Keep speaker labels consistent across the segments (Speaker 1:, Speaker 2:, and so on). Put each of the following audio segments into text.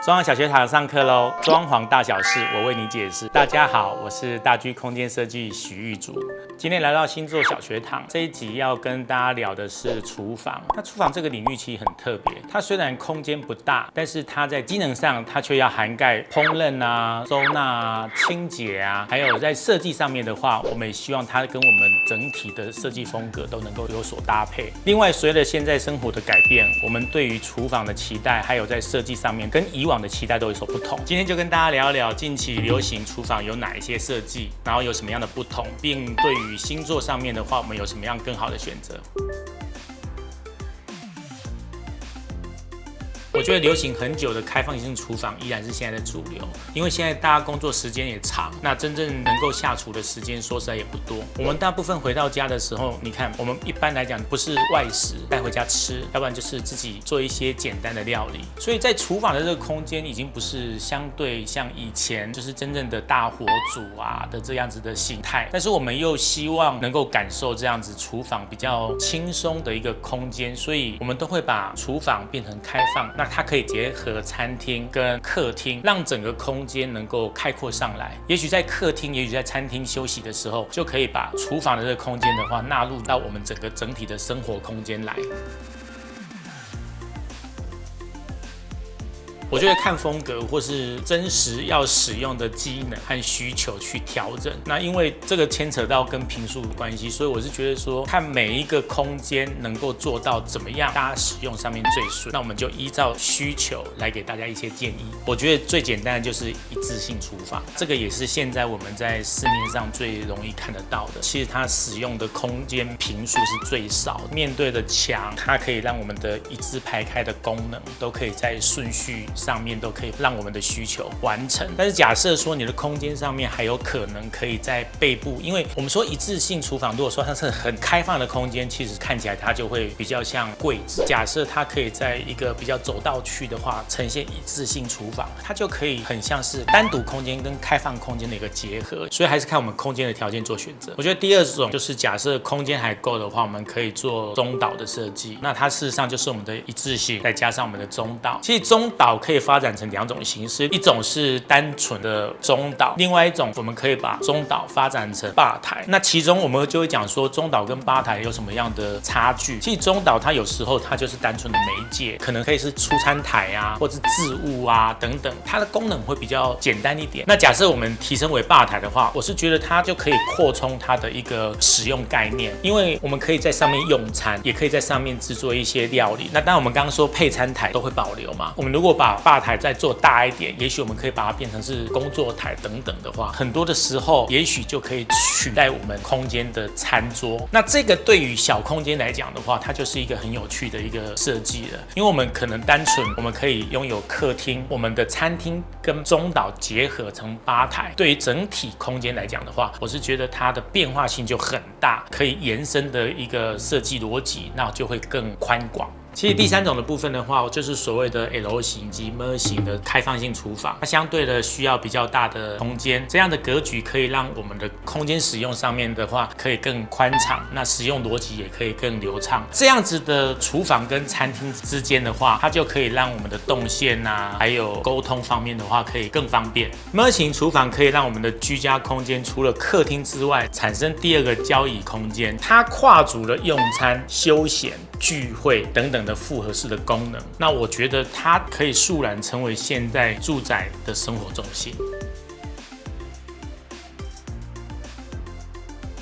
Speaker 1: 装潢小学堂上课喽！装潢大小事，我为你解释。大家好，我是大居空间设计许玉竹。今天来到星座小学堂，这一集要跟大家聊的是厨房。那厨房这个领域其实很特别，它虽然空间不大，但是它在机能上，它却要涵盖烹饪啊、收纳啊、清洁啊，还有在设计上面的话，我们也希望它跟我们整体的设计风格都能够有所搭配。另外，随着现在生活的改变，我们对于厨房的期待，还有在设计上面跟以往的期待都有所不同。今天就跟大家聊聊近期流行厨房有哪一些设计，然后有什么样的不同，并对于星座上面的话，我们有什么样更好的选择。我觉得流行很久的开放性厨房依然是现在的主流，因为现在大家工作时间也长，那真正能够下厨的时间说实在也不多。我们大部分回到家的时候，你看我们一般来讲不是外食带回家吃，要不然就是自己做一些简单的料理。所以在厨房的这个空间已经不是相对像以前就是真正的大火煮啊的这样子的形态，但是我们又希望能够感受这样子厨房比较轻松的一个空间，所以我们都会把厨房变成开放。那它可以结合餐厅跟客厅，让整个空间能够开阔上来。也许在客厅，也许在餐厅休息的时候，就可以把厨房的这个空间的话纳入到我们整体的生活空间来。我觉得看风格或是真实要使用的机能和需求去调整。那因为这个牵扯到跟坪数有关系，所以我是觉得说，看每一个空间能够做到怎么样，大家使用上面最顺。那我们就依照需求来给大家一些建议。我觉得最简单的就是一致性厨房，这个也是现在我们在市面上最容易看得到的。其实它使用的空间坪数是最少，面对的墙，它可以让我们的一字排开的功能都可以在顺序上面都可以让我们的需求完成。但是假设说你的空间上面还有可能可以在背部，因为我们说一致性厨房，如果说它是很开放的空间，其实看起来它就会比较像柜子。假设它可以在一个比较走道区的话，呈现一致性厨房，它就可以很像是单独空间跟开放空间的一个结合。所以还是看我们空间的条件做选择。我觉得第二种就是假设空间还够的话，我们可以做中岛的设计。那它事实上就是我们的一致性再加上我们的中岛。其实中岛可以发展成两种形式，一种是单纯的中岛，另外一种我们可以把中岛发展成吧台。那其中我们就会讲说中岛跟吧台有什么样的差距。其实中岛它有时候它就是单纯的媒介，可能可以是出餐台啊，或是置物啊等等，它的功能会比较简单一点。那假设我们提升为吧台的话，我是觉得它就可以扩充它的一个使用概念，因为我们可以在上面用餐，也可以在上面制作一些料理。那当然我们刚刚说配餐台都会保留嘛，我们如果把吧台再做大一点，也许我们可以把它变成是工作台等等的话，很多的时候也许就可以取代我们空间的餐桌。那这个对于小空间来讲的话，它就是一个很有趣的一个设计了，因为我们可能单纯我们可以拥有客厅，我们的餐厅跟中岛结合成吧台，对于整体空间来讲的话，我是觉得它的变化性就很大，可以延伸的一个设计逻辑，那就会更宽广。其实第三种的部分的话，就是所谓的 L 型及 M 型的开放性厨房，它相对的需要比较大的空间，这样的格局可以让我们的空间使用上面的话可以更宽敞，那使用逻辑也可以更流畅。这样子的厨房跟餐厅之间的话，它就可以让我们的动线啊，还有沟通方面的话可以更方便。M 型厨房可以让我们的居家空间除了客厅之外，产生第二个交易空间，它跨足了用餐、休闲、聚会等等的复合式的功能，那我觉得它可以肃然成为现在住宅的生活重心。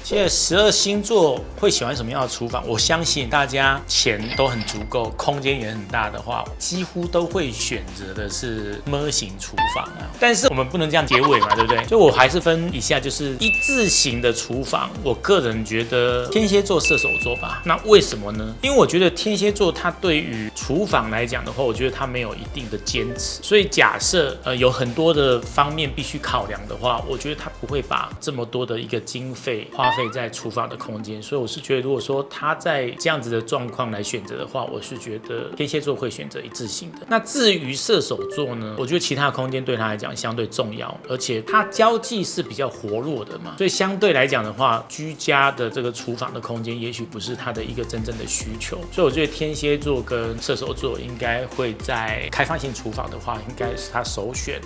Speaker 1: 现在12星座会喜欢什么样的厨房？我相信大家钱都很足够，空间也很大的话，几乎都会选择的是 M 型厨房啊。但是我们不能这样结尾嘛，对不对？所以我还是分一下，就是一致型的厨房，我个人觉得天蝎座、射手座吧。那为什么呢？因为我觉得天蝎座它对于厨房来讲的话，我觉得它没有一定的坚持。所以假设有很多的方面必须考量的话，我觉得它不会把这么多的一个经费花费在厨房的空间，所以我是觉得，如果说他在这样子的状况来选择的话，我是觉得天蝎座会选择一致性的。那至于射手座呢，我觉得其他的空间对他来讲相对重要，而且他交际是比较活络的嘛，所以相对来讲的话，居家的这个厨房的空间也许不是他的一个真正的需求，所以我觉得天蝎座跟射手座应该会在开放性厨房的话，应该是他首选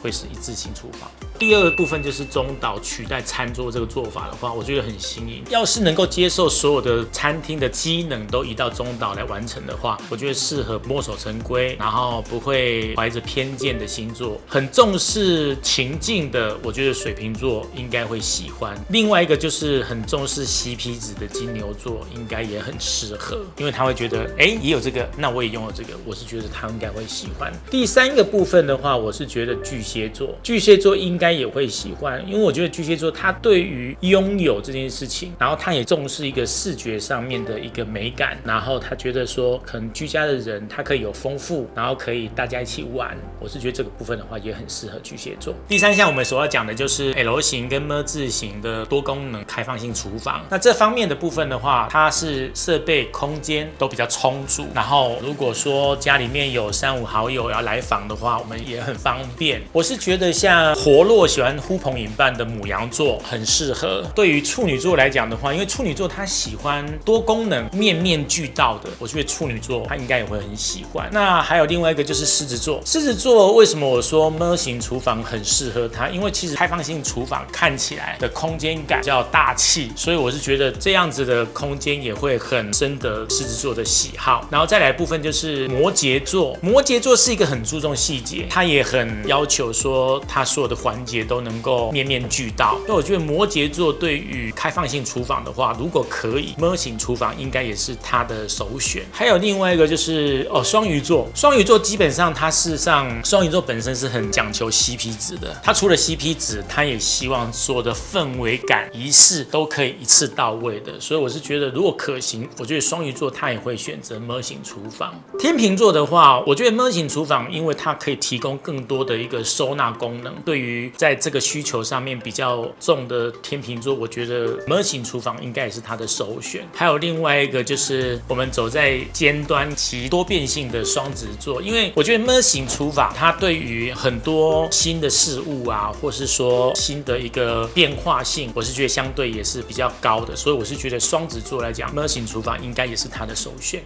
Speaker 1: 会是一致性厨房。第二个部分就是中岛取代餐桌这个做法的话，我觉得很新颖。要是能够接受所有的餐厅的机能都移到中岛来完成的话，我觉得适合墨守成规，然后不会怀着偏见的星座，很重视情境的，我觉得水瓶座应该会喜欢。另外一个就是很重视 CP 值的金牛座，应该也很适合，因为他会觉得，也有这个，那我也拥有这个，我是觉得他应该会喜欢。第三个部分的话，我是觉得巨蟹座应该也会喜欢，因为我觉得巨蟹座他对于拥有这件事情，然后他也重视一个视觉上面的一个美感，然后他觉得说可能居家的人他可以有丰富，然后可以大家一起玩，我是觉得这个部分的话也很适合巨蟹座。第三项我们所要讲的就是 L 型跟 M 字型的多功能开放性厨房。那这方面的部分的话，它是设备空间都比较充足，然后如果说家里面有3-5好友要来访的话，我们也很方便。我是觉得像活络喜欢呼朋引伴的牡羊座很适合。对于处女座来讲的话，因为处女座他喜欢多功能面面俱到的，我觉得处女座他应该也会很喜欢。那还有另外一个就是狮子座，狮子座为什么我说 M 型厨房很适合他？因为其实开放性厨房看起来的空间感比较大气，所以我是觉得这样子的空间也会很深得狮子座的喜好。然后再来的部分就是摩羯座，摩羯座是一个很注重细节，他也很要求说他所有的环节都能够面面俱到。所以我觉得摩羯座对于开放性厨房的话，如果可以 M 型厨房应该也是他的首选。还有另外一个就是双鱼座，双鱼座基本上他事实上双鱼座本身是很讲求 CP 值的，他除了 CP 值，他也希望所有的氛围感仪式都可以一次到位的，所以我是觉得如果可行，我觉得双鱼座他也会选择 M 型厨房。天秤座的话，我觉得 M 型厨房因为它可以提供更多的一个收纳功能，对于在这个需求上面比较重的天秤座，我觉得 M 型厨房应该也是他的首选。还有另外一个就是我们走在尖端其多变性的双子座，因为我觉得 M 型厨房它对于很多新的事物啊，或是说新的一个变化性，我是觉得相对也是比较高的，所以我是觉得双子座来讲 M 型厨房应该也是他的首选。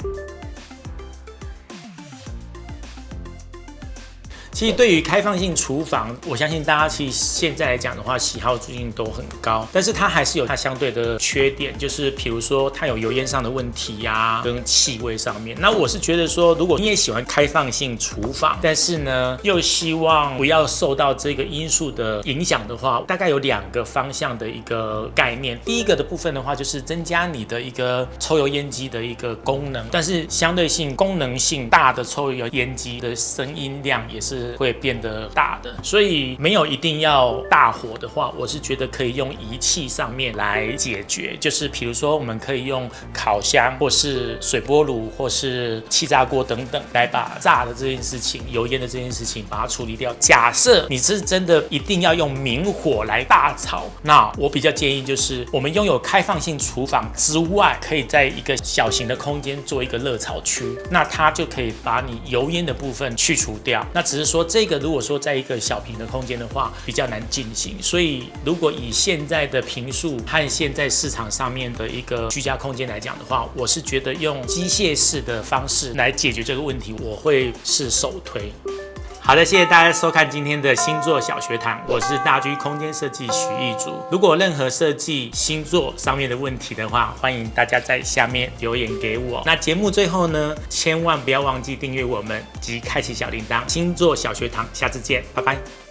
Speaker 1: 其实对于开放性厨房，我相信大家其实现在来讲的话，喜好最近都很高，但是它还是有它相对的缺点，就是比如说它有油烟上的问题啊，跟气味上面。那我是觉得说，如果你也喜欢开放性厨房，但是呢又希望不要受到这个因素的影响的话，大概有2个方向的一个概念。第一个的部分的话，就是增加你的一个抽油烟机的一个功能，但是相对性功能性大的抽油烟机的声音量也是会变得大的，所以没有一定要大火的话，我是觉得可以用仪器上面来解决，就是比如说我们可以用烤箱或是水波炉或是气炸锅等等来把炸的这件事情、油烟的这件事情把它处理掉。假设你是真的一定要用明火来大炒，那我比较建议就是我们拥有开放性厨房之外，可以在一个小型的空间做一个热炒区，那它就可以把你油烟的部分去除掉。那只是说这个如果说在一个小坪的空间的话，比较难进行。所以如果以现在的坪数和现在市场上面的一个居家空间来讲的话，我是觉得用机械式的方式来解决这个问题，我会是首推。好的，谢谢大家收看今天的星座小学堂，我是大居空间设计许义竹。如果有任何设计星座上面的问题的话，欢迎大家在下面留言给我。那节目最后呢，千万不要忘记订阅我们及开启小铃铛。星座小学堂，下次见，拜拜。